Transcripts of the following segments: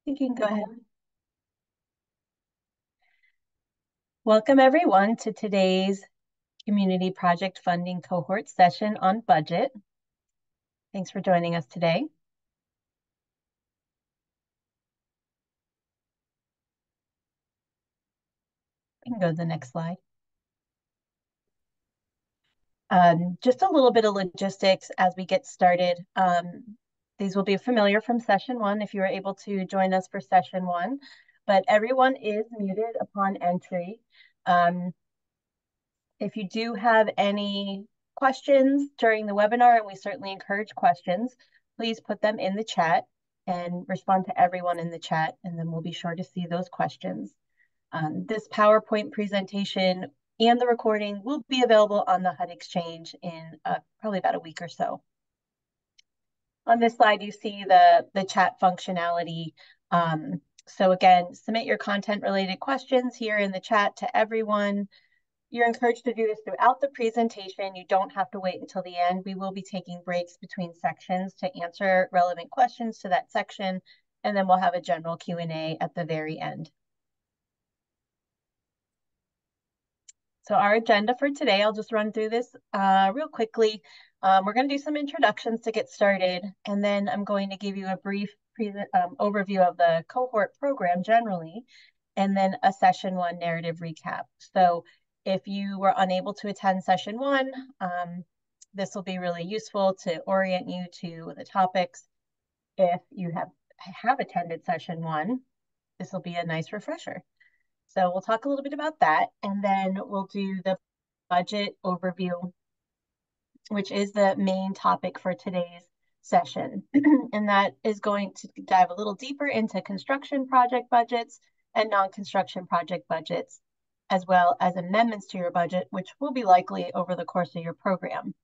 You can go ahead. Welcome everyone to today's Community Project Funding Cohort session on budget. Thanks for joining us today. We can go to the next slide. Just a little bit of logistics as we get started. These will be familiar from session one if you were able to join us for session one, but everyone is muted upon entry. If you do have any questions during the webinar, and we certainly encourage questions, please put them in the chat and respond to everyone in the chat, and then we'll be sure to see those questions. This PowerPoint presentation and the recording will be available on the HUD Exchange in probably about a week or so. On this slide, you see the chat functionality. So again, submit your content-related questions here in the chat to everyone. You're encouraged to do this throughout the presentation. You don't have to wait until the end. We will be taking breaks between sections to answer relevant questions to that section, and then we'll have a general Q&A at the very end. So our agenda for today, I'll just run through this real quickly. We're going to do some introductions to get started, and then I'm going to give you a brief overview of the cohort program generally, and then a session one narrative recap. So if you were unable to attend session one, this will be really useful to orient you to the topics. If you have attended session one, this will be a nice refresher. So we'll talk a little bit about that, and then we'll do the budget overview, which is the main topic for today's session. And that is going to dive a little deeper into construction project budgets and non-construction project budgets, as well as amendments to your budget, which will be likely over the course of your program.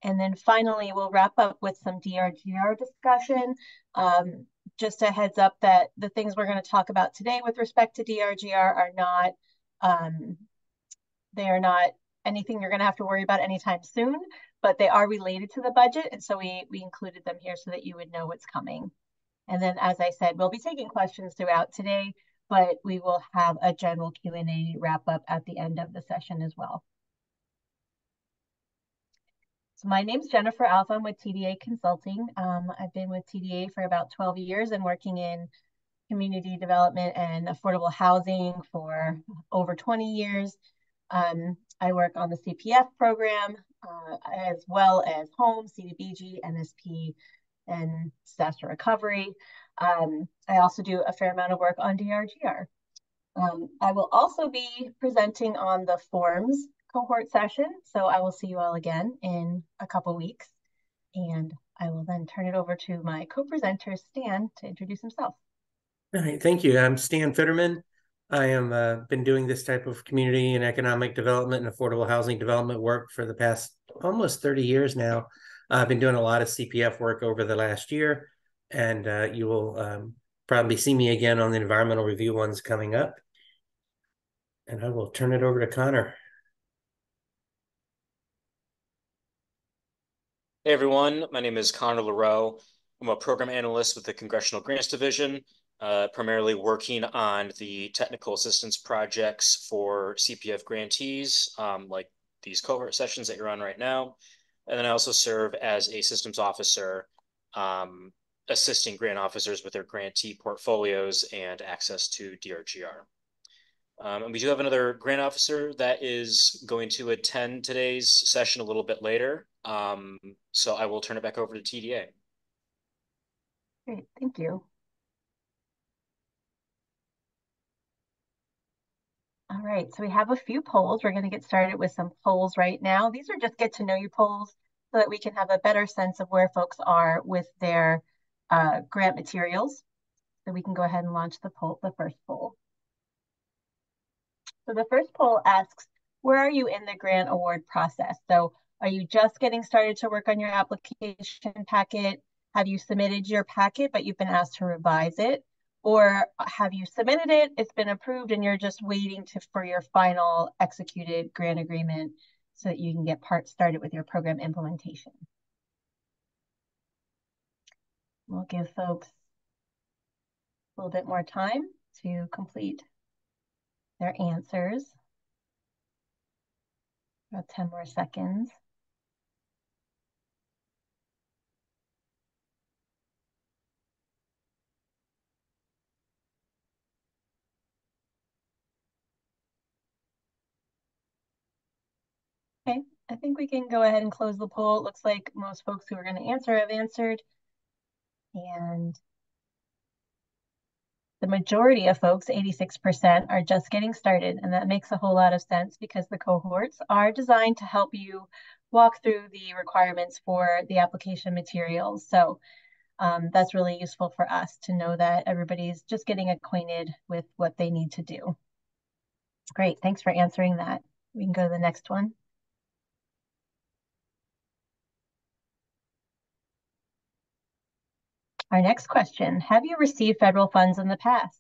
And then finally, we'll wrap up with some DRGR discussion. Just a heads up that the things we're going to talk about today with respect to DRGR are not, they are not anything you're going to have to worry about anytime soon, but they are related to the budget. And so we included them here so that you would know what's coming. And then, as I said, we'll be taking questions throughout today, but we will have a general Q&A wrap up at the end of the session as well. So my name's Jennifer Alpha. I'm with TDA Consulting. I've been with TDA for about 12 years and working in community development and affordable housing for over 20 years. I work on the CPF program, as well as home, CDBG, NSP, and disaster recovery. I also do a fair amount of work on DRGR. I will also be presenting on the forms cohort session, so I will see you all again in a couple weeks, and I will then turn it over to my co-presenter, Stan, to introduce himself. All right, thank you. I'm Stan Fitterman. I am been doing this type of community and economic development and affordable housing development work for the past almost 30 years now. I've been doing a lot of CPF work over the last year, and you will probably see me again on the environmental review ones coming up. And I will turn it over to Connor. Hey everyone, my name is Connor LaRoe. I'm a program analyst with the Congressional Grants Division, primarily working on the technical assistance projects for CPF grantees, like these cohort sessions that you're on right now. And then I also serve as a systems officer, assisting grant officers with their grantee portfolios and access to DRGR. And we do have another grant officer that is going to attend today's session a little bit later. So I will turn it back over to TDA. Great, thank you. All right, so we have a few polls. We're going to get started with some polls right now. These are just get to know you polls so that we can have a better sense of where folks are with their grant materials. So we can go ahead and launch the first poll. So the first poll asks, where are you in the grant award process? So are you just getting started to work on your application packet? Have you submitted your packet, but you've been asked to revise it? Or have you submitted it, it's been approved, and you're just waiting for your final executed grant agreement so that you can get started with your program implementation? We'll give folks a little bit more time to complete their answers. About 10 more seconds. Okay, I think we can go ahead and close the poll. It looks like most folks who are going to answer have answered. And the majority of folks, 86%, are just getting started. And that makes a whole lot of sense because the cohorts are designed to help you walk through the requirements for the application materials. So that's really useful for us to know that everybody's just getting acquainted with what they need to do. Great, thanks for answering that. We can go to the next one. Our next question, have you received federal funds in the past?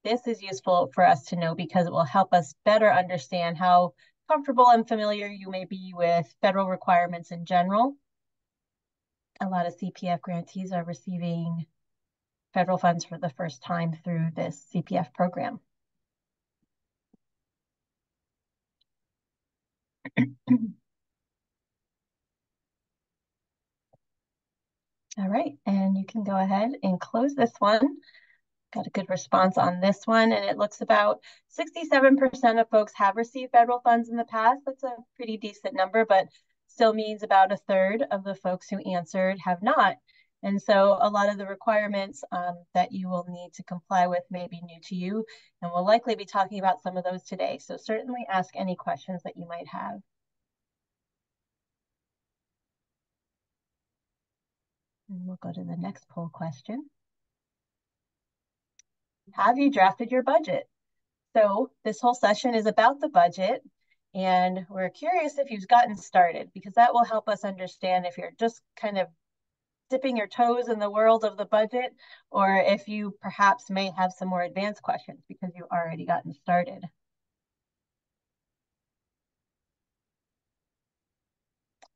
This is useful for us to know because it will help us better understand how comfortable and familiar you may be with federal requirements in general. A lot of CPF grantees are receiving federal funds for the first time through this CPF program. All right, and you can go ahead and close this one. Got a good response on this one, and it looks about 67% of folks have received federal funds in the past. That's a pretty decent number, but still means about a third of the folks who answered have not. And so a lot of the requirements that you will need to comply with may be new to you, and we'll likely be talking about some of those today. So certainly ask any questions that you might have. And we'll go to the next poll question. Have you drafted your budget? So this whole session is about the budget, and we're curious if you've gotten started because that will help us understand if you're just kind of dipping your toes in the world of the budget or if you perhaps may have some more advanced questions because you've already gotten started.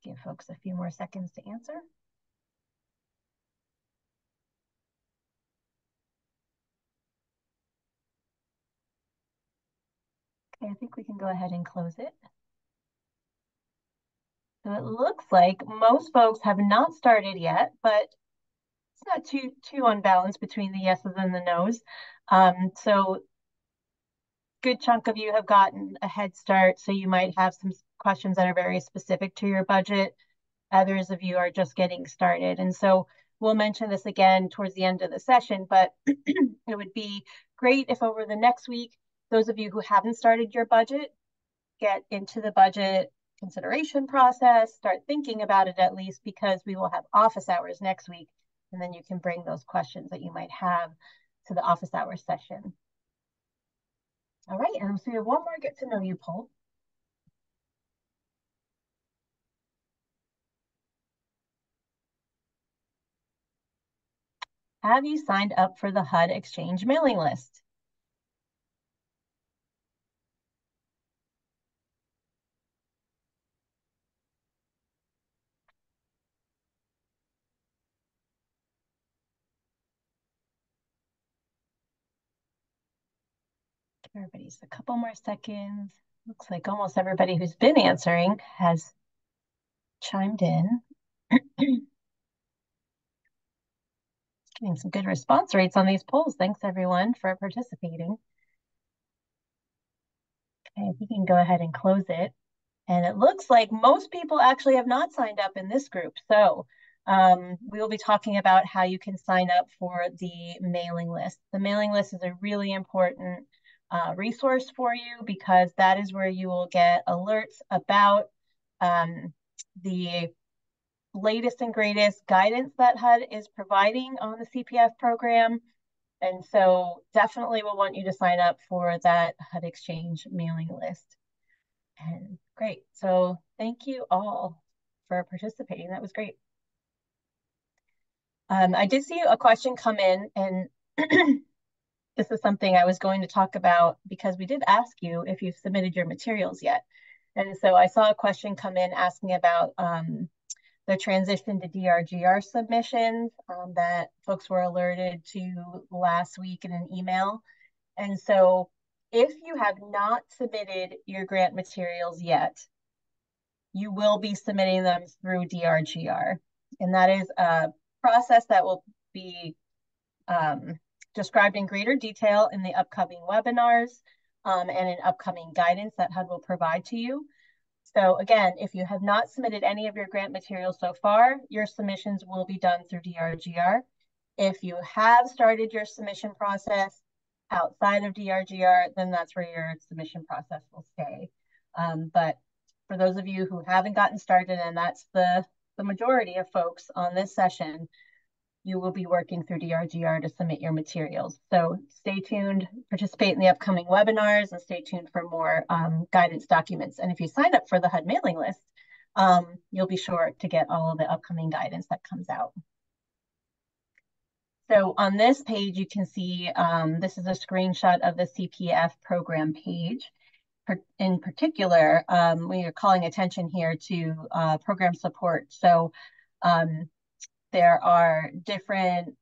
Give folks a few more seconds to answer. Okay, I think we can go ahead and close it. So it looks like most folks have not started yet, but it's not too unbalanced between the yeses and the nos. So good chunk of you have gotten a head start, so you might have some questions that are very specific to your budget. Others of you are just getting started. And so we'll mention this again towards the end of the session, but it would be great if over the next week, those of you who haven't started your budget, get into the budget consideration process, start thinking about it at least, because we will have office hours next week. And then you can bring those questions that you might have to the office hours session. All right, and so we have one more get to know you poll. Have you signed up for the HUD Exchange mailing list? Everybody's a couple more seconds. Looks like almost everybody who's been answering has chimed in. Getting some good response rates on these polls. Thanks everyone for participating. Okay, we can go ahead and close it. And it looks like most people actually have not signed up in this group. So we will be talking about how you can sign up for the mailing list. The mailing list is a really important resource for you because that is where you will get alerts about the latest and greatest guidance that HUD is providing on the CPF program. And so definitely we'll want you to sign up for that HUD Exchange mailing list. And great. So thank you all for participating. That was great. I did see a question come in, and this is something I was going to talk about because we did ask you if you've submitted your materials yet. And so I saw a question come in asking about the transition to DRGR submissions that folks were alerted to last week in an email. And so if you have not submitted your grant materials yet, you will be submitting them through DRGR. And that is a process that will be described in greater detail in the upcoming webinars and in upcoming guidance that HUD will provide to you. So again, if you have not submitted any of your grant materials so far, your submissions will be done through DRGR. If you have started your submission process outside of DRGR, then that's where your submission process will stay. But for those of you who haven't gotten started, and that's the majority of folks on this session, you will be working through DRGR to submit your materials. So stay tuned, participate in the upcoming webinars, and stay tuned for more guidance documents. And if you sign up for the HUD mailing list, you'll be sure to get all of the upcoming guidance that comes out. So on this page, you can see this is a screenshot of the CPF program page. In particular, we are calling attention here to program support. So there are different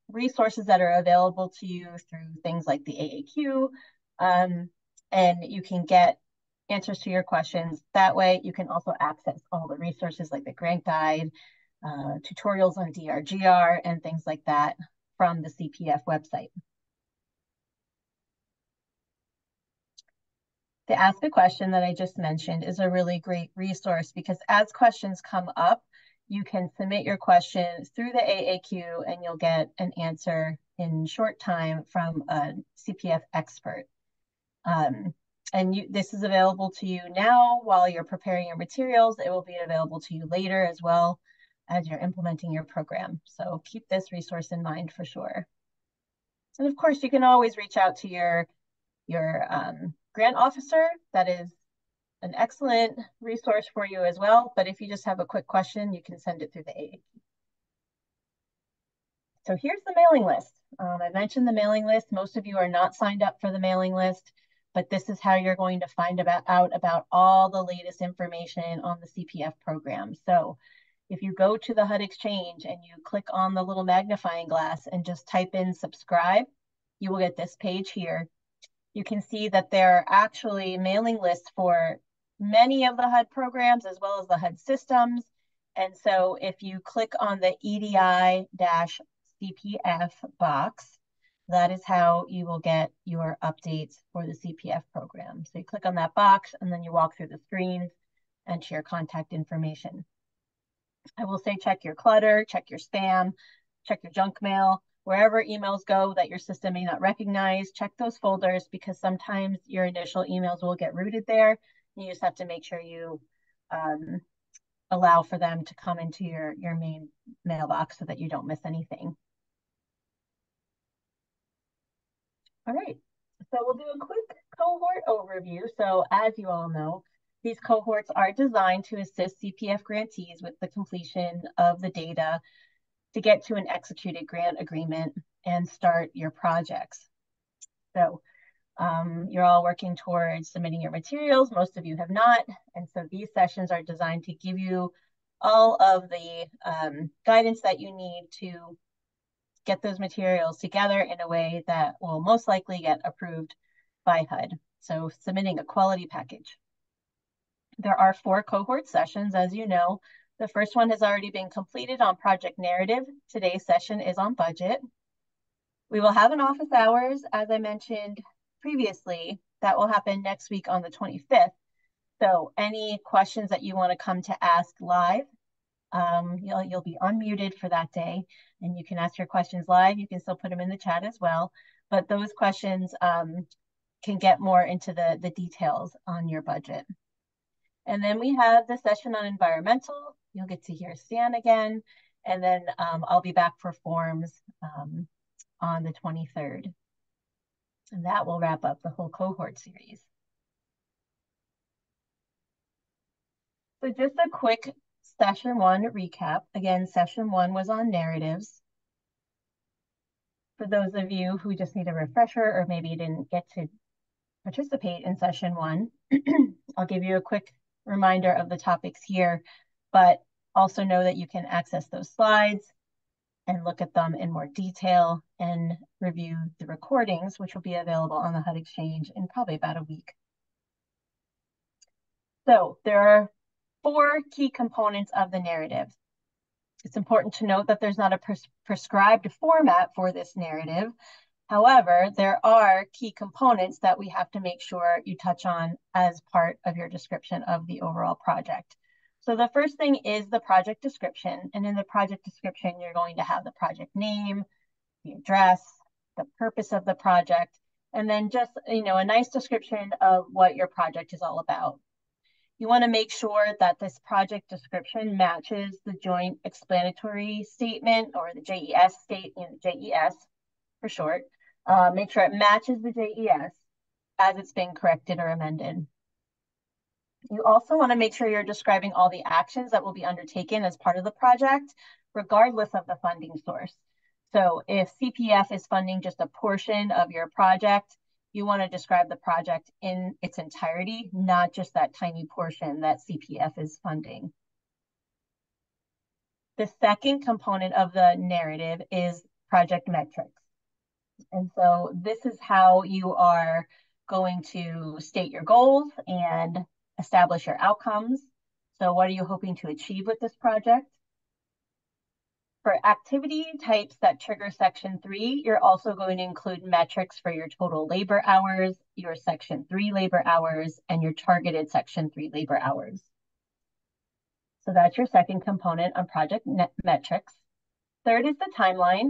resources that are available to you through things like the AAQ, and you can get answers to your questions that way. You can also access all the resources like the grant guide, tutorials on DRGR, and things like that from the CPF website. The Ask a Question that I just mentioned is a really great resource because as questions come up, you can submit your question through the AAQ and you'll get an answer in short time from a CPF expert. This is available to you now while you're preparing your materials. It will be available to you later as well as you're implementing your program. So keep this resource in mind for sure. And of course, you can always reach out to your grant officer. That is an excellent resource for you as well. But if you just have a quick question, you can send it through the AAQ. So here's the mailing list. I mentioned the mailing list. Most of you are not signed up for the mailing list, but this is how you're going to find out about all the latest information on the CPF program. So if you go to the HUD Exchange and you click on the little magnifying glass and just type in subscribe, you will get this page here. You can see that there are actually mailing lists for many of the HUD programs as well as the HUD systems. And so if you click on the EDI-CPF box, that is how you will get your updates for the CPF program. So you click on that box and then you walk through the screens, enter your contact information. I will say check your clutter, check your spam, check your junk mail. Wherever emails go that your system may not recognize, check those folders because sometimes your initial emails will get routed there. You just have to make sure you allow for them to come into your main mailbox so that you don't miss anything. All right, so we'll do a quick cohort overview. So as you all know, these cohorts are designed to assist CPF grantees with the completion of the data to get to an executed grant agreement and start your projects. So you're all working towards submitting your materials. Most of you have not. And so these sessions are designed to give you all of the guidance that you need to get those materials together in a way that will most likely get approved by HUD. So submitting a quality package. There are 4 cohort sessions, as you know. The first one has already been completed on project narrative. Today's session is on budget. We will have an office hours, as I mentioned previously, that will happen next week on the 25th. So any questions that you want to come to ask live, you'll be unmuted for that day and you can ask your questions live. You can still put them in the chat as well, but those questions can get more into the details on your budget. And then we have the session on environmental. You'll get to hear Stan again. And then I'll be back for forms on the 23rd. And that will wrap up the whole cohort series. So just a quick session 1 recap. Again, session 1 was on narratives. For those of you who just need a refresher or maybe didn't get to participate in session 1, I'll give you a quick reminder of the topics here. But Also know that you can access those slides and look at them in more detail and review the recordings, which will be available on the HUD Exchange in probably about a week. So there are 4 key components of the narrative. It's important to note that there's not a prescribed format for this narrative. However, there are key components that we have to make sure you touch on as part of your description of the overall project. So the first thing is the project description. And in the project description, you're going to have the project name, the address, the purpose of the project, and then just, a nice description of what your project is all about. You want to make sure that this project description matches the joint explanatory statement, or the JES JES for short. Make sure it matches the JES as it's been corrected or amended. You also want to make sure you're describing all the actions that will be undertaken as part of the project, regardless of the funding source. So if CPF is funding just a portion of your project, you want to describe the project in its entirety, not just that tiny portion that CPF is funding. The second component of the narrative is project metrics. And so this is how you are going to state your goals and establish your outcomes. So what are you hoping to achieve with this project? For activity types that trigger Section 3, you're also going to include metrics for your total labor hours, your Section 3 labor hours, and your targeted Section 3 labor hours. So that's your second component on project metrics. Third is the timeline.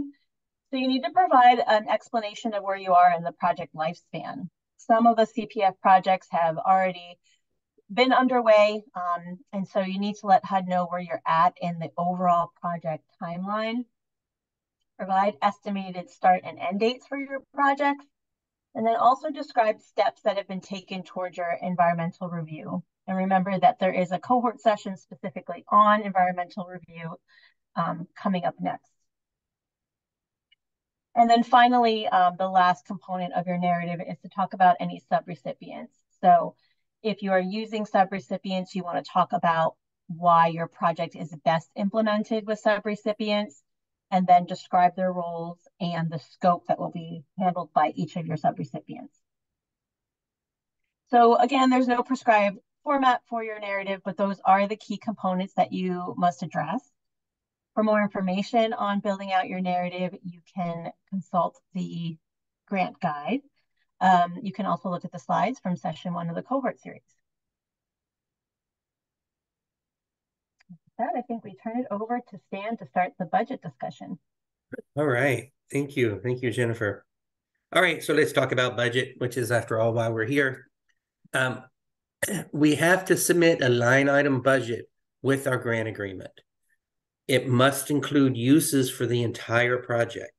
So you need to provide an explanation of where you are in the project lifespan. Some of the CPF projects have already been underway, and so you need to let HUD know where you're at in the overall project timeline. Provide estimated start and end dates for your projects, and then also describe steps that have been taken towards your environmental review. And remember that there is a cohort session specifically on environmental review coming up next. And then finally, the last component of your narrative is to talk about any subrecipients. So if you are using subrecipients, you want to talk about why your project is best implemented with subrecipients, and then describe their roles and the scope that will be handled by each of your subrecipients. So again, there's no prescribed format for your narrative, but those are the key components that you must address. For more information on building out your narrative, you can consult the grant guide. You can also look at the slides from session 1 of the cohort series. With that, I think we turn it over to Stan to start the budget discussion. All right. Thank you. Thank you, Jennifer. All right. So let's talk about budget, which is, after all, why we're here. We have to submit a line item budget with our grant agreement. It must include uses for the entire project.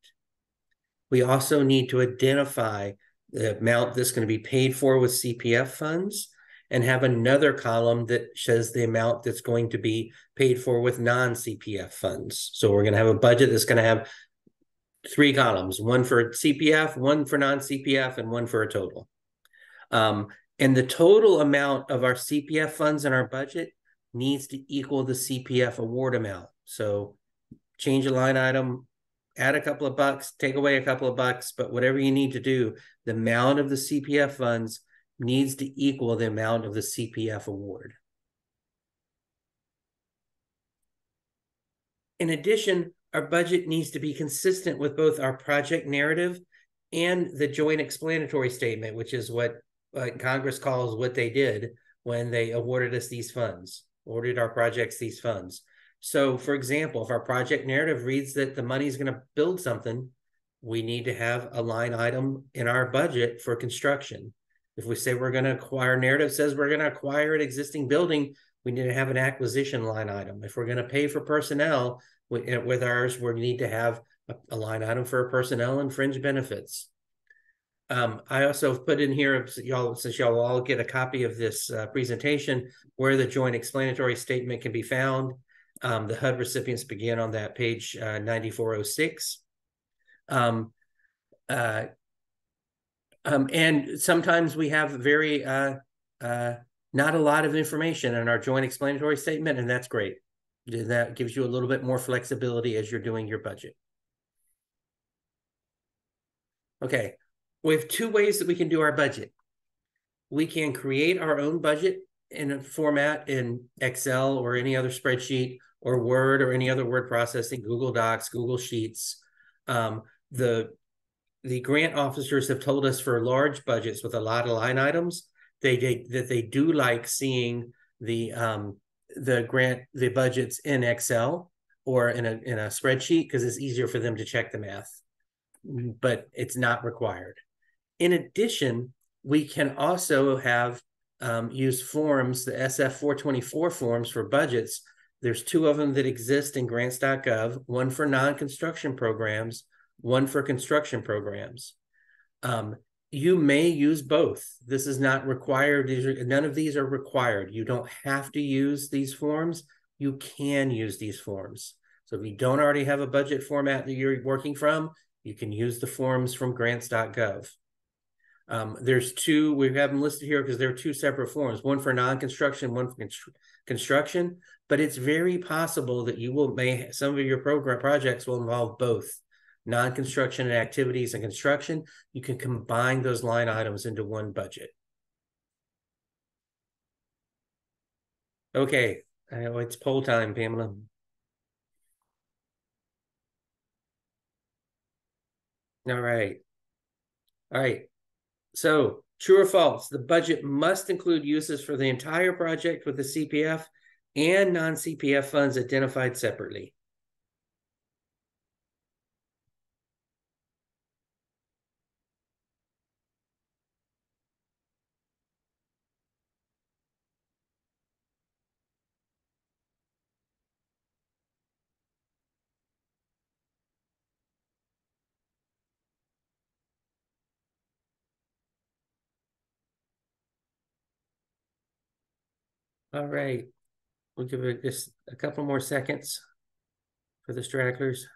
We also need to identify the amount that's going to be paid for with CPF funds, and have another column that shows the amount that's going to be paid for with non-CPF funds. So we're going to have a budget that's going to have 3 columns, one for CPF, one for non-CPF, and one for a total. And the total amount of our CPF funds in our budget needs to equal the CPF award amount. So change a line item, add a couple of bucks, take away a couple of bucks, but whatever you need to do, the amount of the CPF funds needs to equal the amount of the CPF award. In addition, our budget needs to be consistent with both our project narrative and the joint explanatory statement, which is what Congress calls what they did when they awarded us these funds, awarded our projects these funds. So, for example, if our project narrative reads that the money is going to build something, we need to have a line item in our budget for construction. If we say we're going to acquire, narrative says we're going to acquire an existing building, we need to have an acquisition line item. If we're going to pay for personnel with ours, we need to have a line item for personnel and fringe benefits. I also put in here, since y'all all get a copy of this presentation, where the joint explanatory statement can be found. The HUD recipients begin on that page 9406. And sometimes we have not a lot of information in our joint explanatory statement, and that's great. That gives you a little bit more flexibility as you're doing your budget. Okay, we have two ways that we can do our budget. We can create our own budget in a format in Excel or any other spreadsheet or Word or any other word processing, Google Docs, Google Sheets. The grant officers have told us for large budgets with a lot of line items, that they do like seeing the budgets in Excel or in a spreadsheet because it's easier for them to check the math, but it's not required. In addition, we can also have use forms, the SF 424 forms for budgets. There's two of them that exist in grants.gov, one for non-construction programs, one for construction programs. You may use both. This is not required. None of these are required. You don't have to use these forms. You can use these forms. So if you don't already have a budget format that you're working from, you can use the forms from grants.gov. There's two, we have them listed here because there are two separate forms, one for non-construction, one for construction, but it's very possible that some of your program projects will involve both non-construction and activities and construction. You can combine those line items into one budget. Okay, it's poll time, Pamela. All right. So true or false, the budget must include uses for the entire project with the CPF and non-CPF funds identified separately. All right, we'll give it just a couple more seconds for the stragglers.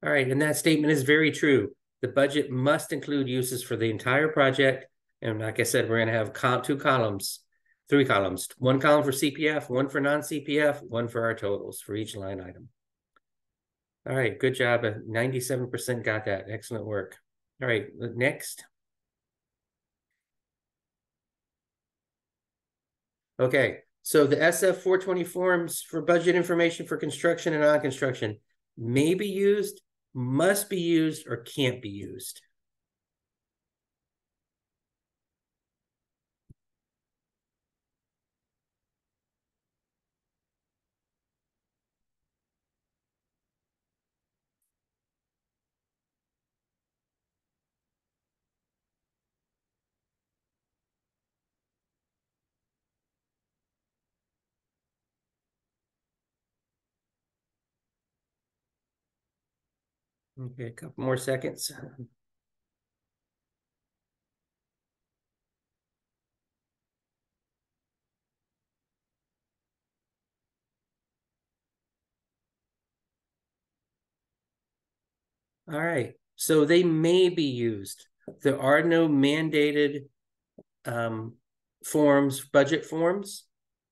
All right, and that statement is very true. The budget must include uses for the entire project. And like I said, we're gonna have three columns, one column for CPF, one for non-CPF, one for our totals for each line item. All right, good job. 97% got that. Excellent work. All right, next. Okay, so the SF 420 forms for budget information for construction and non-construction may be used, must be used, or can't be used. Okay, a couple more seconds. All right, so they may be used. There are no mandated forms, budget forms,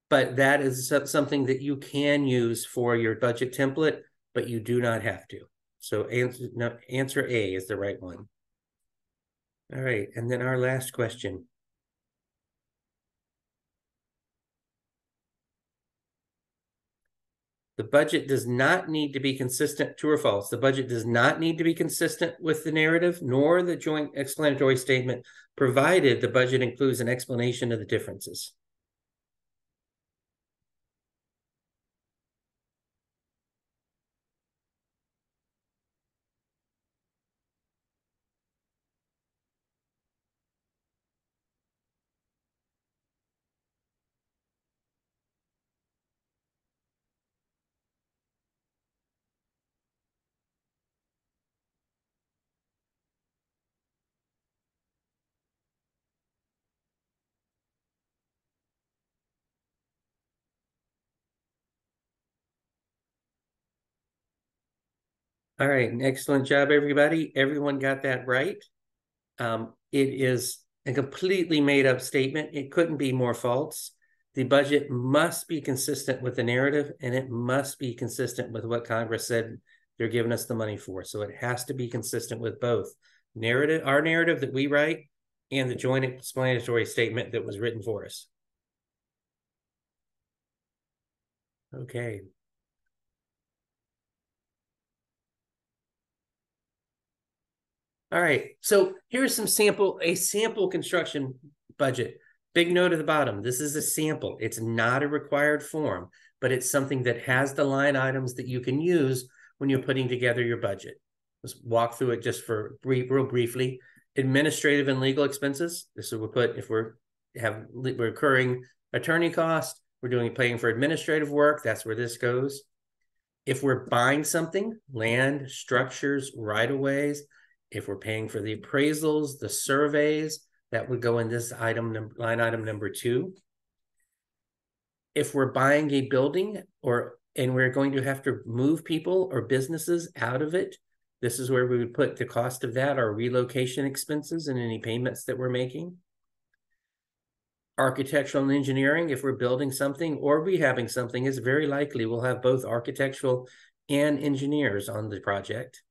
but that is something that you can use for your budget template, but you do not have to. So answer A is the right one. All right, and then our last question. The budget does not need to be consistent, true or false. The budget does not need to be consistent with the narrative nor the joint explanatory statement, provided the budget includes an explanation of the differences. All right, an excellent job, everybody. Everyone got that right. It is a completely made up statement. It couldn't be more false. The budget must be consistent with the narrative, and it must be consistent with what Congress said they're giving us the money for. So it has to be consistent with both narrative, our narrative that we write, and the joint explanatory statement that was written for us. Okay. All right, so here's a sample construction budget. Big note at the bottom, this is a sample. It's not a required form, but it's something that has the line items that you can use when you're putting together your budget. Let's walk through it just for real briefly. Administrative and legal expenses. This is what we put if we're recurring attorney costs, we're paying for administrative work, that's where this goes. If we're buying something, land, structures, right-of-ways, if we're paying for the appraisals, the surveys, that would go in this line item number 2. If we're buying a building and we're going to have to move people or businesses out of it, this is where we would put the cost of that, our relocation expenses and any payments that we're making. Architectural and engineering, if we're building something or rehabbing something, is very likely we'll have both architectural and engineers on the project.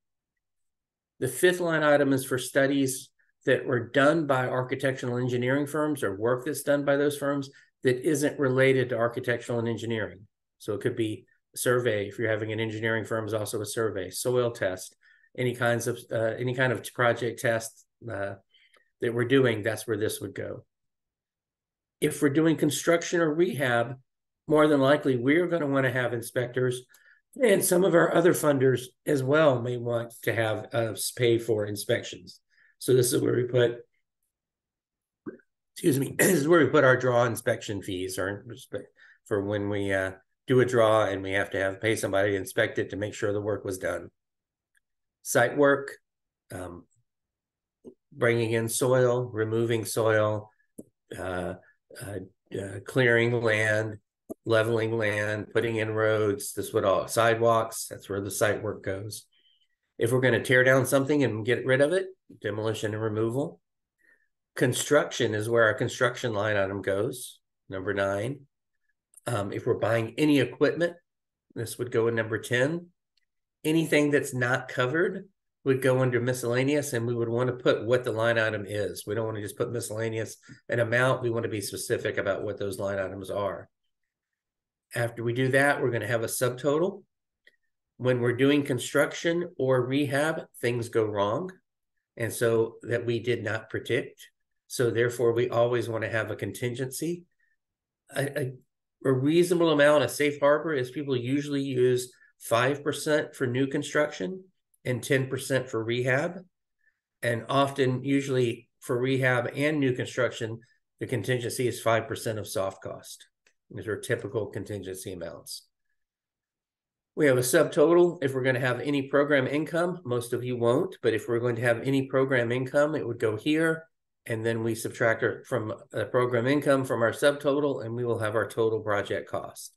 The 5th line item is for studies that were done by architectural engineering firms or work that's done by those firms that isn't related to architectural and engineering. So it could be a survey. If you're having an engineering firm, is also a survey, soil test, any kind of project test that we're doing, that's where this would go. If we're doing construction or rehab, more than likely, we're going to want to have inspectors, and some of our other funders as well may want to have us pay for inspections. So this is where we put, this is where we put our draw inspection fees for when we do a draw and we have to pay somebody to inspect it to make sure the work was done. Site work, bringing in soil, removing soil, clearing land, leveling land, putting in roads, sidewalks, that's where the site work goes. If we're going to tear down something and get rid of it, demolition and removal. Construction is where our construction line item goes, number 9. If we're buying any equipment, this would go in number 10. Anything that's not covered would go under miscellaneous, and we would want to put what the line item is. We don't want to just put miscellaneous an amount. We want to be specific about what those line items are. After we do that, we're going to have a subtotal. When we're doing construction or rehab, things go wrong, and so that we did not predict. So therefore, we always want to have a contingency. A reasonable amount of safe harbor is people usually use 5% for new construction and 10% for rehab. And often, usually for rehab and new construction, the contingency is 5% of soft cost. These are typical contingency amounts. We have a subtotal. If we're going to have any program income, most of you won't, but if we're going to have any program income, it would go here. And then we subtract from the program income from our subtotal, and we will have our total project cost.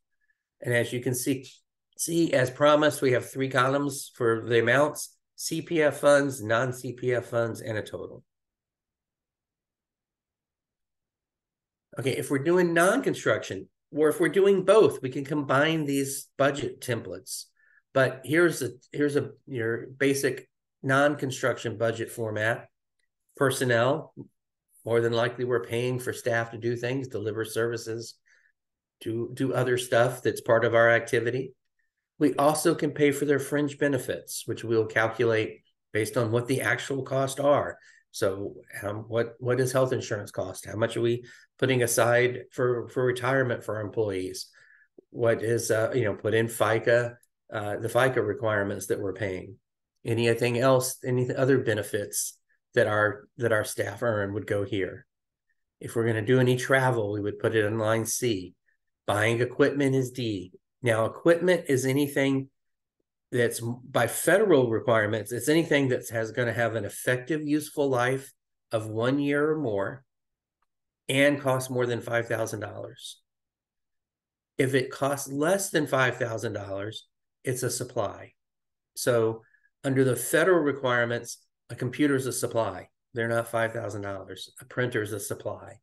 And as you can see, as promised, we have 3 columns for the amounts: CPF funds, non-CPF funds, and a total. Okay, if we're doing non-construction, or if we're doing both, we can combine these budget templates. But here's your basic non-construction budget format. Personnel, more than likely we're paying for staff to do things, deliver services, do other stuff that's part of our activity. We also can pay for their fringe benefits, which we'll calculate based on what the actual costs are. So what does health insurance cost? How much are we putting aside for retirement for our employees? What is, put in FICA, the FICA requirements that we're paying. Anything else, any other benefits that our staff earn would go here. If we're going to do any travel, we would put it in line C. Buying equipment is D. Now, equipment is anything that's by federal requirements, it's anything that going to have an effective useful life of 1 year or more and cost more than $5,000. If it costs less than $5,000, it's a supply. So under the federal requirements, a computer is a supply. They're not $5,000. A printer is a supply.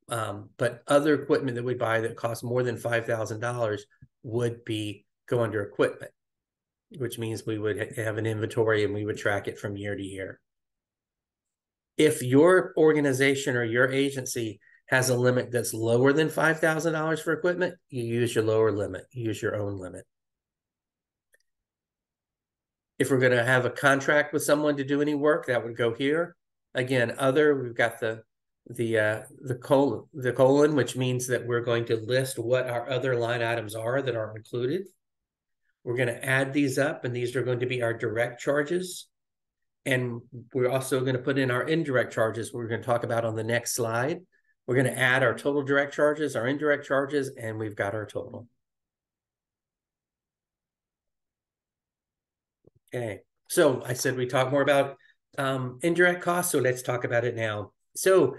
But other equipment that we buy that costs more than $5,000 would go under equipment, which means we would have an inventory and we would track it from year to year. If your organization or your agency has a limit that's lower than $5,000 for equipment, you use your lower limit, you use your own limit. If we're going to have a contract with someone to do any work, that would go here. Again, we've got the colon, which means that we're going to list what our other line items are that are included. We're going to add these up, and these are going to be our direct charges. And we're also going to put in our indirect charges, we're going to talk about on the next slide. We're going to add our total direct charges, our indirect charges, and we've got our total. Okay, so I said we talk more about indirect costs, so let's talk about it now. So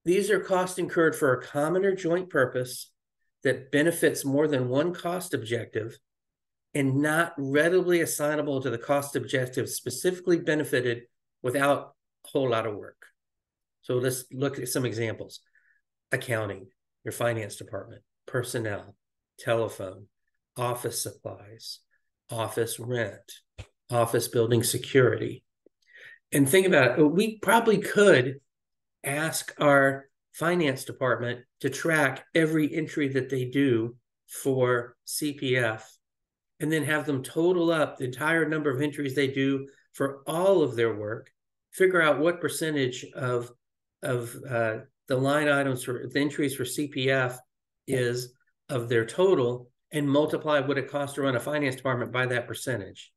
these are costs incurred for a common or joint purpose that benefits more than one cost objective and not readily assignable to the cost objective specifically benefited without a whole lot of work. So let's look at some examples. Accounting, your finance department, personnel, telephone, office supplies, office rent, office building security. And think about it, we probably could ask our finance department to track every entry that they do for CPF and then have them total up the entire number of entries they do for all of their work, figure out what percentage of the line items for the entries for CPF is of their total, and multiply what it costs to run a finance department by that percentage.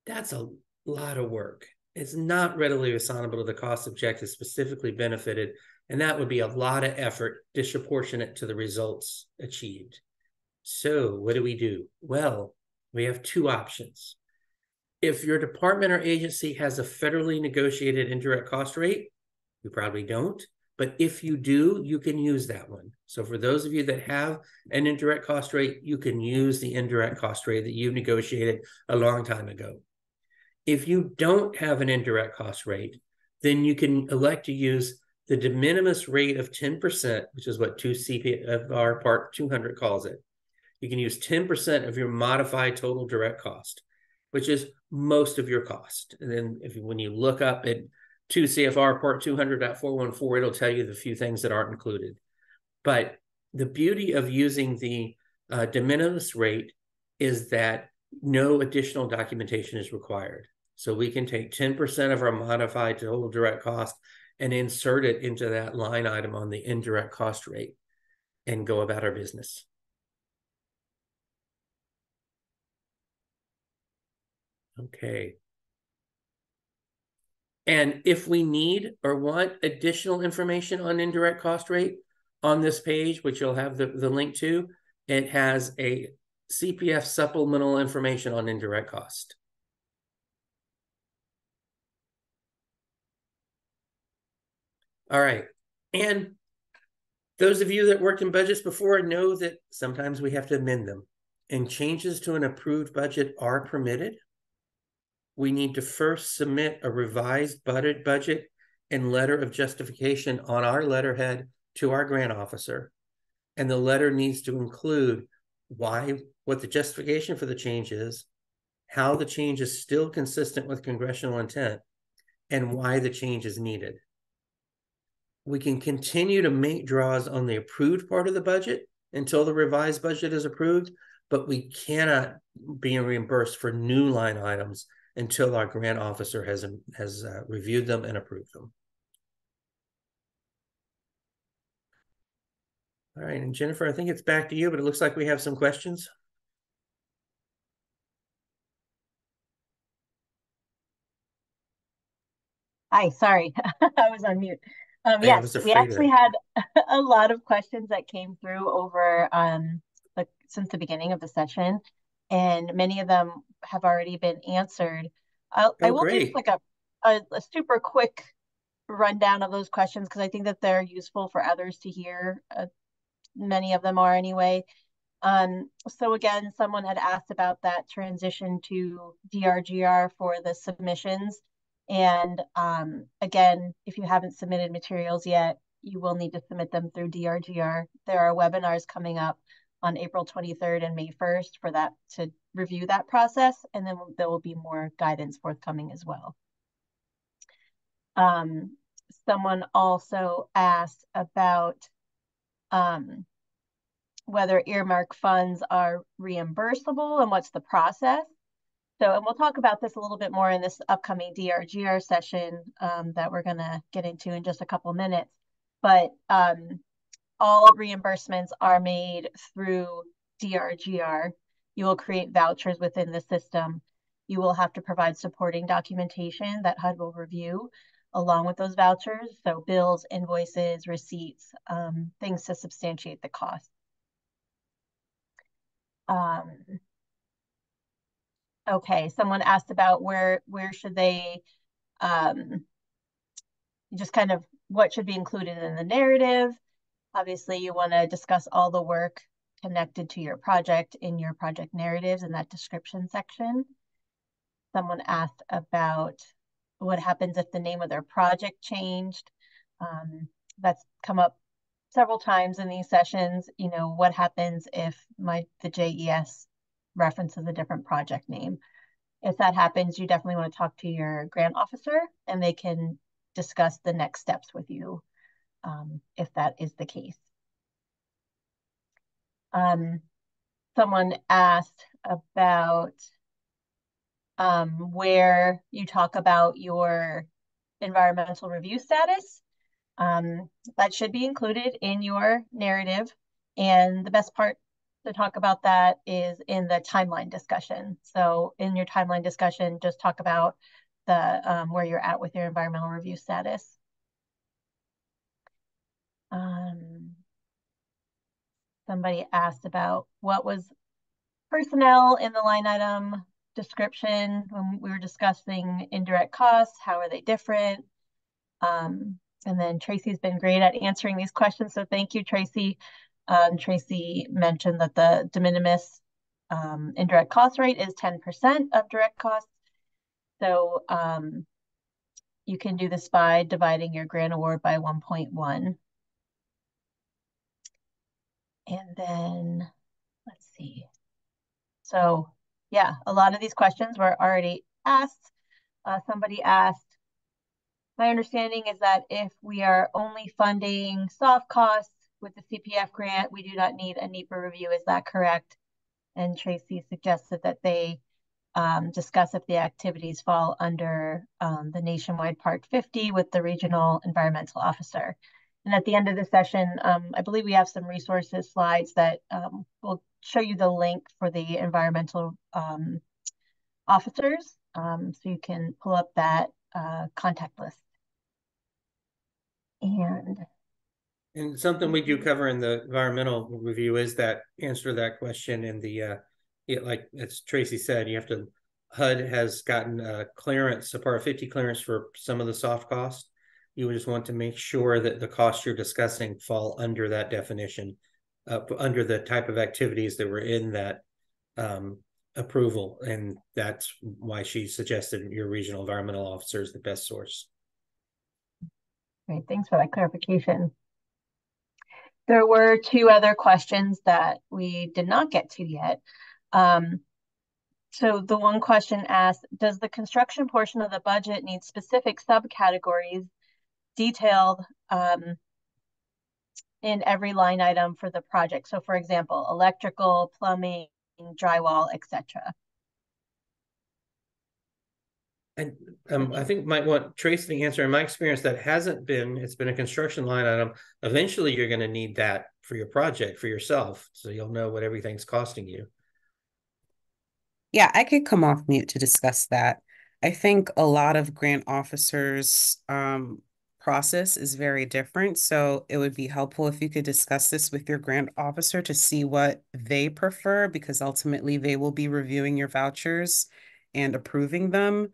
That's a lot of work. It's not readily assignable to the cost objective specifically benefited, and that would be a lot of effort disproportionate to the results achieved. So what do? Well, we have two options. If your department or agency has a federally negotiated indirect cost rate, you probably don't, but if you do, you can use that one. So for those of you that have an indirect cost rate, you can use the indirect cost rate that you negotiated a long time ago. If you don't have an indirect cost rate, then you can elect to use the de minimis rate of 10%, which is what 2 CPF Part 200 calls it. You can use 10% of your modified total direct cost, which is most of your cost. And then when you look up at 2 CFR Part 200.414, it'll tell you the few things that aren't included. But the beauty of using the de minimis rate is that no additional documentation is required. So we can take 10% of our modified total direct cost and insert it into that line item on the indirect cost rate and go about our business. Okay. And if we need or want additional information on indirect cost rate on this page, which you'll have the link to, it has a CPF supplemental information on indirect cost. All right. And those of you that worked in budgets before know that sometimes we have to amend them, and changes to an approved budget are permitted. We need to first submit a revised budget and letter of justification on our letterhead to our grant officer. And the letter needs to include what the justification for the change is, how the change is still consistent with congressional intent, and why the change is needed. We can continue to make draws on the approved part of the budget until the revised budget is approved, but we cannot be reimbursed for new line items until our grant officer has reviewed them and approved them. All right, and Jennifer, I think it's back to you, but it looks like we have some questions. Hi, sorry, I was on mute. Yes, we actually had a lot of questions that came through over since the beginning of the session, and many of them have already been answered. I will do like a super quick rundown of those questions because I think that they're useful for others to hear. Many of them are anyway. So again, someone had asked about that transition to DRGR for the submissions. And again, if you haven't submitted materials yet, you will need to submit them through DRGR. There are webinars coming up on April 23rd and May 1st for that, to review that process, and then there will be more guidance forthcoming as well. Someone also asked about whether earmark funds are reimbursable and what's the process. So, and we'll talk about this a little bit more in this upcoming DRGR session that we're gonna get into in just a couple minutes. But all reimbursements are made through DRGR. You will create vouchers within the system. You will have to provide supporting documentation that HUD will review along with those vouchers. So bills, invoices, receipts, things to substantiate the cost. Okay, someone asked about where should they, just kind of what should be included in the narrative. Obviously, you want to discuss all the work connected to your project in your project narratives in that description section. Someone asked about what happens if the name of their project changed. That's come up several times in these sessions. You know, what happens if the JES references a different project name? If that happens, you definitely want to talk to your grant officer, and they can discuss the next steps with you if that is the case. Someone asked about where you talk about your environmental review status. That should be included in your narrative. And the best part to talk about that is in the timeline discussion. So in your timeline discussion, just talk about the where you're at with your environmental review status. Somebody asked about what was personnel in the line item description when we were discussing indirect costs. How are they different? And then Tracy's been great at answering these questions, so thank you, Tracy. Tracy mentioned that the de minimis indirect cost rate is 10% of direct costs. So you can do this by dividing your grant award by 1.1. And then, let's see. So yeah, a lot of these questions were already asked. Somebody asked, my understanding is that if we are only funding soft costs with the CPF grant, we do not need a NEPA review. Is that correct? And Tracy suggested that they discuss if the activities fall under the nationwide Part 50 with the regional environmental officer. And at the end of the session, I believe we have some resources slides that will show you the link for the environmental officers, so you can pull up that contact list. And something we do cover in the environmental review is that answer that question in the like as Tracy said, you have to, HUD has gotten clearance, a Part 50 clearance for some of the soft costs. You would just want to make sure that the costs you're discussing fall under that definition, under the type of activities that were in that approval. And that's why she suggested your regional environmental officer is the best source. Great, thanks for that clarification. There were two other questions that we did not get to yet. So the one question asked, does the construction portion of the budget need specific subcategories detailed in every line item for the project? So for example, electrical, plumbing, drywall, etc. And I think might want Tracy to answer. In my experience, that hasn't been, it's been a construction line item. Eventually you're going to need that for your project, for yourself, so you'll know what everything's costing you. Yeah, I could come off mute to discuss that. I think a lot of grant officers' process is very different. So it would be helpful if you could discuss this with your grant officer to see what they prefer, because ultimately they will be reviewing your vouchers and approving them.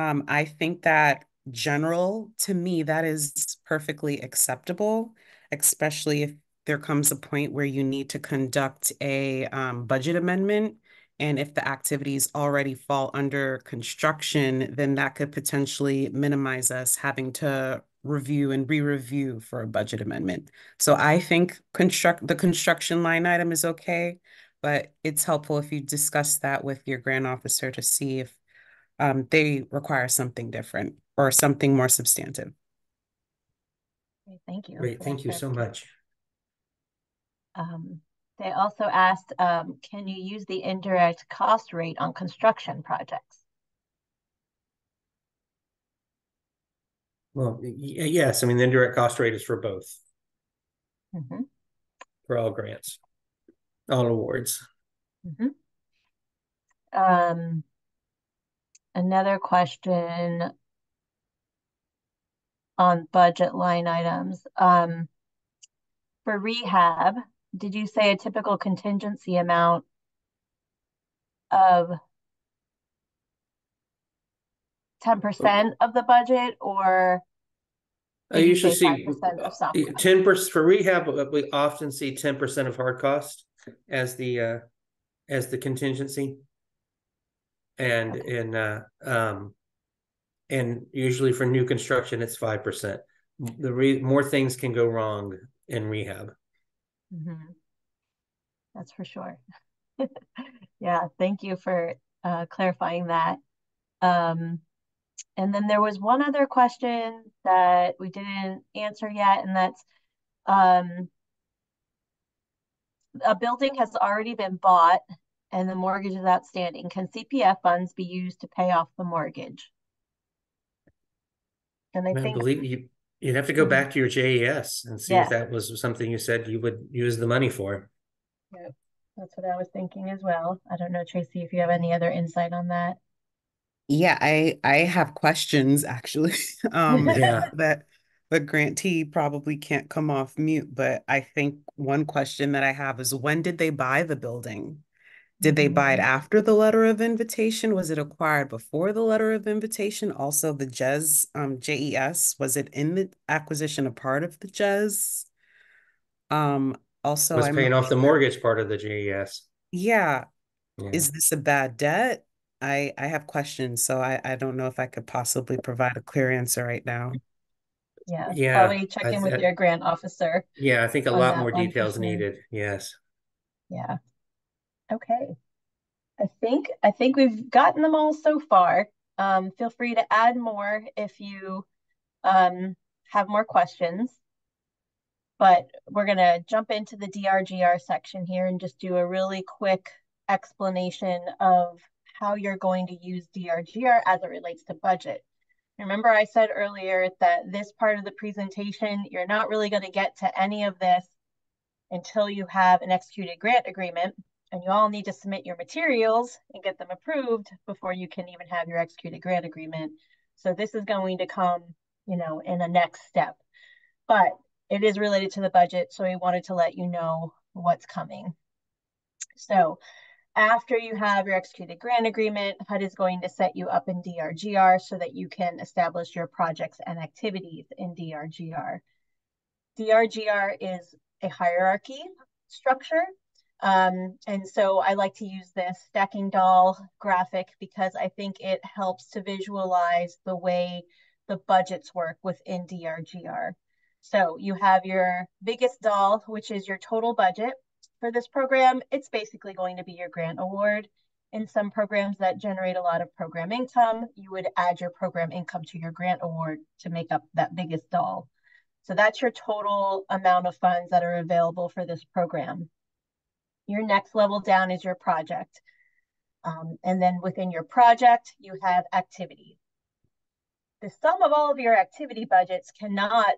I think that general, to me, that is perfectly acceptable, especially if there comes a point where you need to conduct a budget amendment. And if the activities already fall under construction, then that could potentially minimize us having to review and re-review for a budget amendment. So I think the construction line item is okay, but it's helpful if you discuss that with your grant officer to see if they require something different or something more substantive. Okay, thank you Great, for that thank you so clarification. much. They also asked, can you use the indirect cost rate on construction projects? Well, yes, I mean, the indirect cost rate is for both, for all grants, all awards. Another question on budget line items. For rehab, did you say a typical contingency amount of 10% of the budget, or I did you usually say see 5% of some? 10% for rehab. We often see 10% of hard cost as the contingency, and and usually for new construction it's 5%. More things can go wrong in rehab. That's for sure. Yeah, thank you for clarifying that. And then there was one other question that we didn't answer yet, and that's a building has already been bought and the mortgage is outstanding. Can CPF funds be used to pay off the mortgage? And I think, believe you'd have to go back to your JES and see if that was something you said you would use the money for. Yeah, that's what I was thinking as well. I don't know, Tracy, if you have any other insight on that. Yeah, I have questions actually. Yeah. That the grantee probably can't come off mute, but I think one question that I have is when did they buy the building? Did they buy it after the letter of invitation? Was it acquired before the letter of invitation? Also, the JES, was it in the acquisition a part of the JES? Also, Was I'm not paying off the sure. mortgage part of the JES. Yeah. Yeah. Is this a bad debt? I have questions, so I don't know if I could possibly provide a clear answer right now. Yeah, Yeah. probably check in with your grant officer Yeah, I think a on lot that more one for details sure. needed. Yes. Yeah. Okay. I think we've gotten them all so far. Feel free to add more if you have more questions. But we're going to jump into the DRGR section here and just do a really quick explanation of how you're going to use DRGR as it relates to budget. Remember, I said earlier that this part of the presentation, you're not really going to get to any of this until you have an executed grant agreement, and you all need to submit your materials and get them approved before you can even have your executed grant agreement. So this is going to come, in a next step. But it is related to the budget, so we wanted to let you know what's coming. So after you have your executed grant agreement, HUD is going to set you up in DRGR so that you can establish your projects and activities in DRGR. DRGR is a hierarchy structure. And so I like to use this stacking doll graphic because I think it helps to visualize the way the budgets work within DRGR. So you have your biggest doll, which is your total budget. For this program, it's basically going to be your grant award. In some programs that generate a lot of program income, you would add your program income to your grant award to make up that biggest doll. So that's your total amount of funds that are available for this program. Your next level down is your project. And then within your project, you have activities. The sum of all of your activity budgets cannot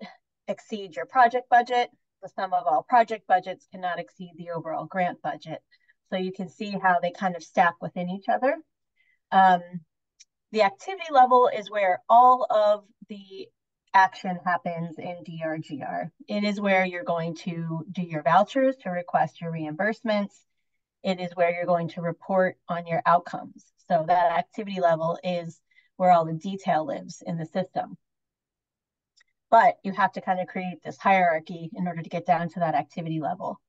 exceed your project budget. The sum of all project budgets cannot exceed the overall grant budget. So you can see how they kind of stack within each other. The activity level is where all of the action happens in DRGR. It is where you're going to do your vouchers to request your reimbursements. It is where you're going to report on your outcomes. So that activity level is where all the detail lives in the system. But you have to kind of create this hierarchy in order to get down to that activity level.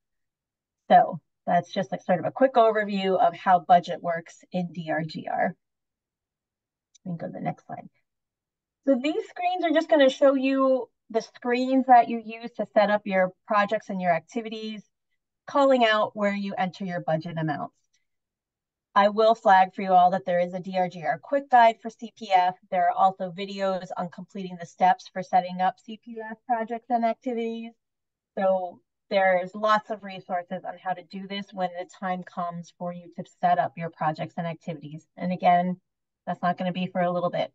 So that's just like sort of a quick overview of how budget works in DRGR. We can go to the next slide. So these screens are just going to show you the screens that you use to set up your projects and your activities, calling out where you enter your budget amounts. I will flag for you all that there is a DRGR quick guide for CPF. There are also videos on completing the steps for setting up CPF projects and activities. So there's lots of resources on how to do this when the time comes for you to set up your projects and activities. And again, that's not going to be for a little bit.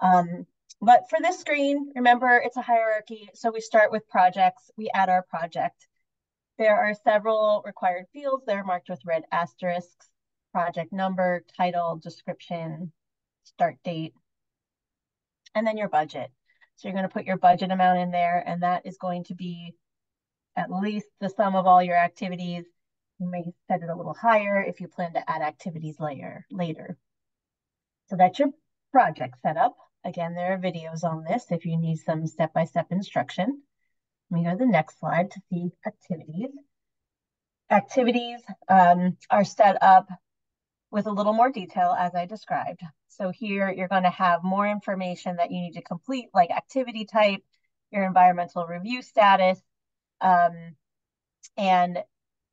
But for this screen, remember it's a hierarchy. So we start with projects, we add our project. There are several required fields. They're marked with red asterisks: project number, title, description, start date, and then your budget. So you're going to put your budget amount in there, and that is going to be at least the sum of all your activities. You may set it a little higher if you plan to add activities later. So that's your project setup. Again, there are videos on this if you need some step-by-step instruction. Let me go to the next slide to see activities. Activities are set up with a little more detail as I described. So here you're going to have more information that you need to complete, like activity type, your environmental review status, and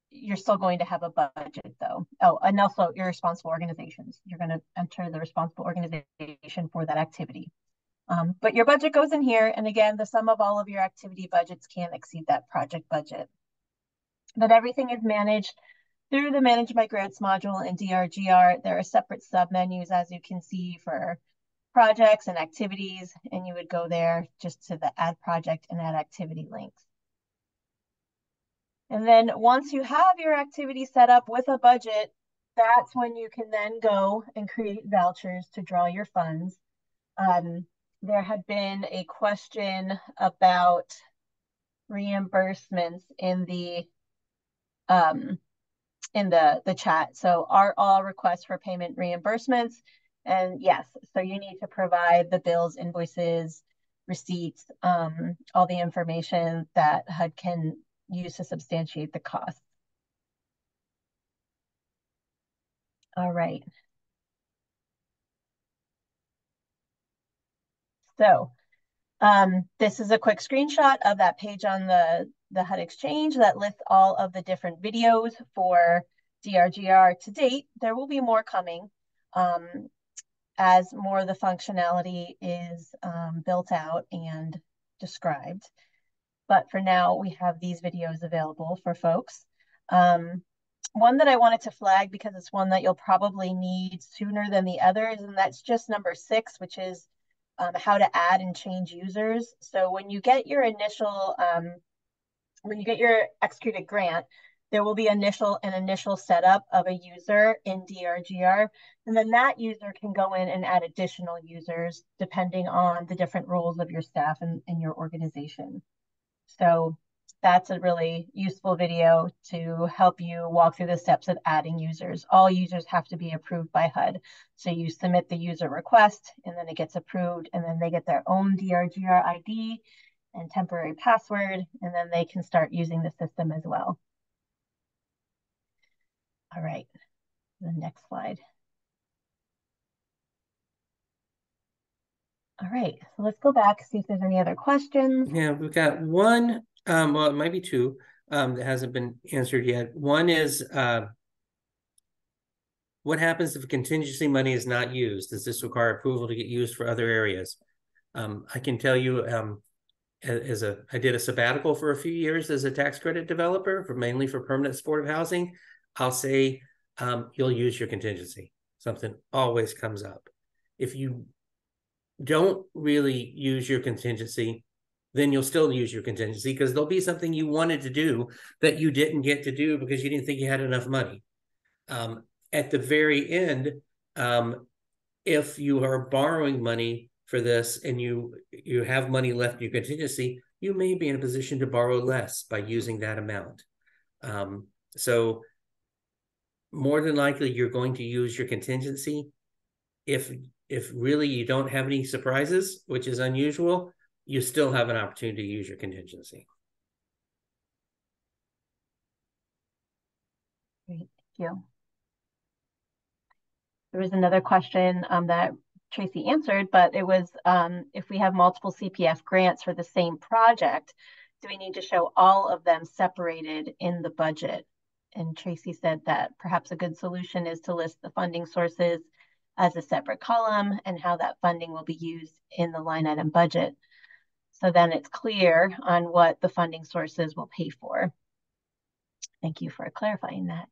you're still going to have a budget though. Oh, and also your responsible organizations. You're going to enter the responsible organization for that activity. But your budget goes in here. And again, the sum of all of your activity budgets can't exceed that project budget. But everything is managed through the Manage My Grants module in DRGR. There are separate submenus, as you can see, for projects and activities, and you would go there just to the Add Project and Add Activity links. And then once you have your activity set up with a budget, that's when you can then go and create vouchers to draw your funds. There had been a question about reimbursements in the chat. So are all requests for payment reimbursements? And yes, so you need to provide the bills, invoices, receipts, all the information that HUD can use to substantiate the cost. All right. So this is a quick screenshot of that page on the HUD Exchange that lists all of the different videos for DRGR to date. There will be more coming as more of the functionality is built out and described. But for now, we have these videos available for folks. One that I wanted to flag because it's one that you'll probably need sooner than the others, and that's just number 6, which is how to add and change users. So when you get your initial, when you get your executed grant, there will be an initial setup of a user in DRGR, and then that user can go in and add additional users depending on the different roles of your staff and your organization. So that's a really useful video to help you walk through the steps of adding users. All users have to be approved by HUD. So you submit the user request and then it gets approved, and then they get their own DRGR ID and temporary password, and then they can start using the system as well. All right, the next slide. All right, so let's go back, see if there's any other questions. Yeah, we've got one, well, it might be two that hasn't been answered yet. One is, what happens if contingency money is not used? Does this require approval to get used for other areas? I can tell you, I did a sabbatical for a few years as a tax credit developer, mainly for permanent supportive housing. I'll say you'll use your contingency. Something always comes up. If you don't really use your contingency, then you'll still use your contingency because there'll be something you wanted to do that you didn't get to do because you didn't think you had enough money. At the very end, if you are borrowing money for this and you have money left in your contingency, you may be in a position to borrow less by using that amount. So more than likely, you're going to use your contingency. If really you don't have any surprises, which is unusual, you still have an opportunity to use your contingency. Great, thank you. There was another question that Tracy answered, but it was if we have multiple CPF grants for the same project, do we need to show all of them separated in the budget? And Tracy said that perhaps a good solution is to list the funding sources as a separate column and how that funding will be used in the line item budget. So then it's clear on what the funding sources will pay for. Thank you for clarifying that.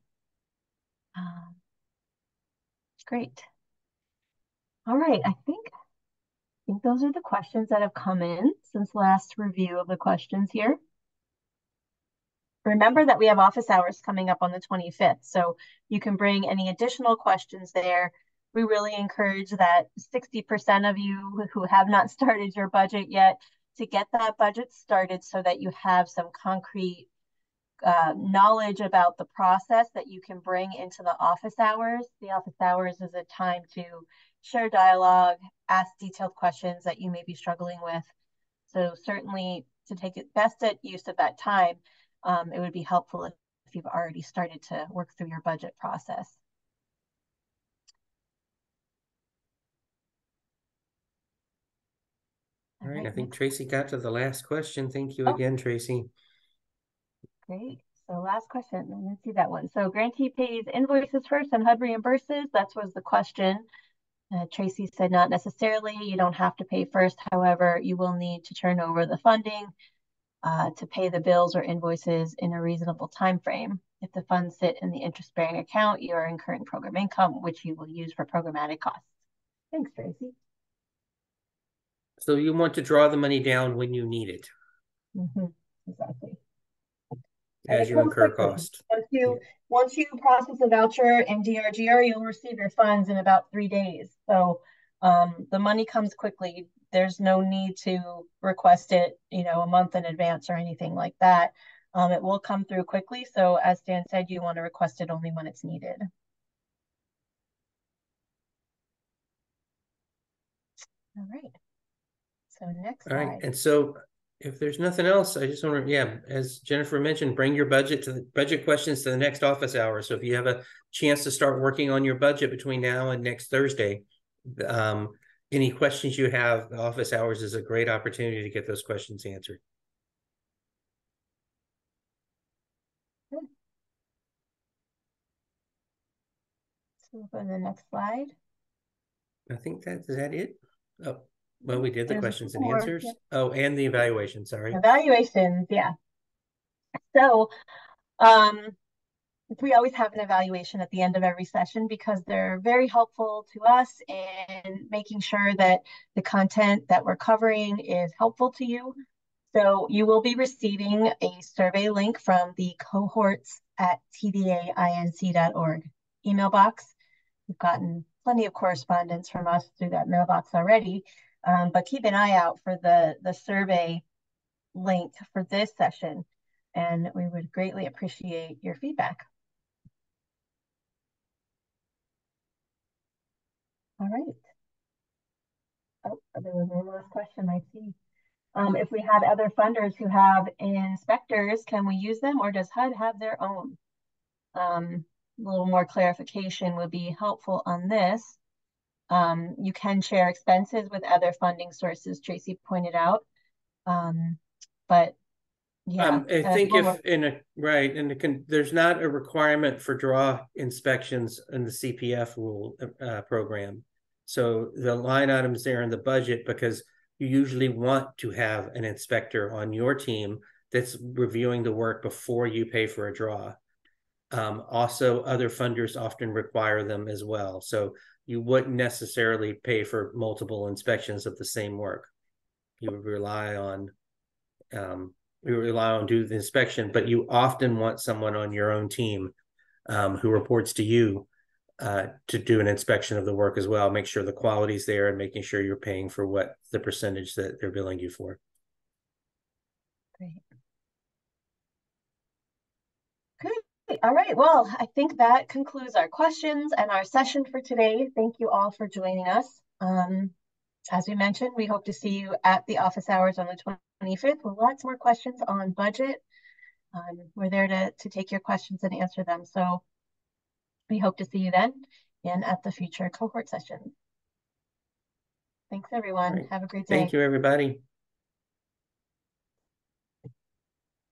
Great. All right, I think those are the questions that have come in since last review of the questions here. Remember that we have office hours coming up on the 25th, so you can bring any additional questions there. We really encourage that 60% of you who have not started your budget yet to get that budget started so that you have some concrete knowledge about the process that you can bring into the office hours. The office hours is a time to share dialogue, ask detailed questions that you may be struggling with. So certainly to take it best use of that time, it would be helpful if you've already started to work through your budget process. All right, I think Tracy got to the last question. Thank you again, Tracy. Great. So last question, I didn't see that one. So grantee pays invoices first and HUD reimburses. That was the question. Tracy said not necessarily. You don't have to pay first. However, you will need to turn over the funding to pay the bills or invoices in a reasonable time frame. If the funds sit in the interest-bearing account, you are incurring program income, which you will use for programmatic costs. Thanks, Tracy. So you want to draw the money down when you need it. Exactly. As you incur cost. Once you process a voucher in DRGR, you'll receive your funds in about 3 days. So the money comes quickly. There's no need to request it, a month in advance or anything like that. It will come through quickly. So as Dan said, you want to request it only when it's needed. All right. So next slide. All right. And so if there's nothing else, I just want to, as Jennifer mentioned, bring your budget questions to the next office hour. So if you have a chance to start working on your budget between now and next Thursday, any questions you have, the office hours is a great opportunity to get those questions answered. Good. So we'll go to the next slide. I think is that it? Oh, well, we did the questions and more, answers. Oh, and the evaluation, sorry. Evaluations, yeah. So we always have an evaluation at the end of every session because they're very helpful to us in making sure that the content that we're covering is helpful to you. So you will be receiving a survey link from the Cohorts at tdainc.org email box. We've gotten plenty of correspondence from us through that mailbox already, but keep an eye out for the survey link for this session, and we would greatly appreciate your feedback. All right. Oh, there was one last question I see. If we have other funders who have inspectors, can we use them, or does HUD have their own? A little more clarification would be helpful on this. You can share expenses with other funding sources, Tracy pointed out. But yeah, I think there's not a requirement for draw inspections in the CPF rule program. So the line items there in the budget, because you usually want to have an inspector on your team that's reviewing the work before you pay for a draw. Also, other funders often require them as well. So you wouldn't necessarily pay for multiple inspections of the same work. You would rely on do the inspection, but you often want someone on your own team who reports to you to do an inspection of the work as well, make sure the quality's there and making sure you're paying for what the percentage that they're billing you for. Great. Good. All right. Well, I think that concludes our questions and our session for today. Thank you all for joining us. As we mentioned, we hope to see you at the office hours on the 25th with lots more questions on budget. We're there to take your questions and answer them. So we hope to see you then and at the future cohort sessions. Thanks, everyone. Right. Have a great day. Thank you, everybody.